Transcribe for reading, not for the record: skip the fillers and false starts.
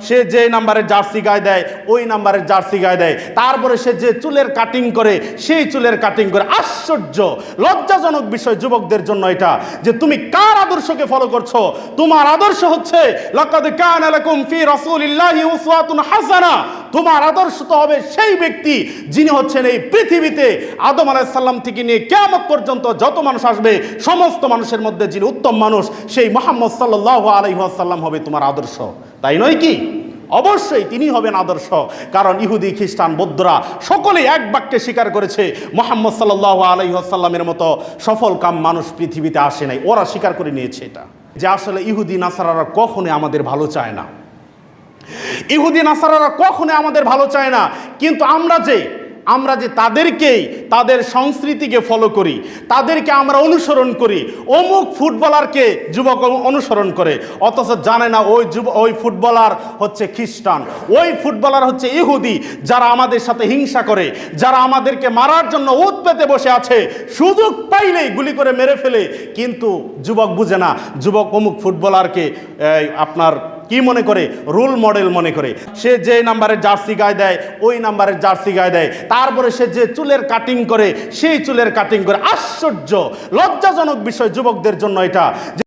সে যে নাম্বারের জার্সি গায়ে দেয় ওই নাম্বারের জার্সি গায়ে দেয়, তারপরে সে যে চুলের কাটিং করে সেই চুলের কাটিং করে। আশ্চর্য, লজ্জাজনক বিষয় যুবকদের জন্য এটা, যে তুমি কার আদর্শকে ফলো করছো। তোমার আদর্শ হচ্ছে লাকাদ কানা লাকুম ফি রাসূলিল্লাহি উসওয়াতুন হাসানা। তোমার আদর্শ তো হবে সেই ব্যক্তি যিনি হচ্ছেন এই পৃথিবীতে আদম আলাইহিস সালাম থেকে নিয়ে কিয়ামত পর্যন্ত যত মানুষ আসবে সমস্ত মানুষের মধ্যে যিনি উত্তম মানুষ সেই মুহাম্মদ সাল্লাল্লাহু আলাইহি ওয়াসাল্লাম হবে তোমার আদর্শ, তাই নয় কি? অবশ্যই তিনি হবেন আদর্শ, কারণ ইহুদি খ্রিস্টান বৌদ্ধরা সকলেই এক বাক্যে স্বীকার করেছে মুহাম্মদ সাল্লাল্লাহু আলাইহি ওয়াসাল্লামের মতো সফল কাম মানুষ পৃথিবীতে আসে নাই। ওরা স্বীকার করে নিয়েছে এটা, যে আসলে ইহুদি নাসারারা কখনোই আমাদের ভালো চায় না। ইহুদি নাসারারা কখনো আমাদের ভালো চায় না, কিন্তু আমরা যে তাদেরকেই, তাদের সংস্কৃতিকে ফলো করি, তাদেরকে আমরা অনুসরণ করি। অমুক ফুটবলারকে যুবক অনুসরণ করে, অথচ জানে না ওই ফুটবলার হচ্ছে খ্রিস্টান, ওই ফুটবলার হচ্ছে ইহুদি, যারা আমাদের সাথে হিংসা করে, যারা আমাদেরকে মারার জন্য উত পেতে বসে আছে, সুযোগ পাইলেই গুলি করে মেরে ফেলে। কিন্তু যুবক বুঝে না, যুবক অমুক ফুটবলারকে আপনার কি মনে করে, রোল মডেল মনে করে। সে যে নাম্বারের জার্সি গায়ে দেয় ওই নাম্বারের জার্সি গায়ে দেয়, তারপরে সে যে চুলের কাটিং করে সেই চুলের কাটিং করে। আশ্চর্য, লজ্জাজনক বিষয় যুবকদের জন্য এটা।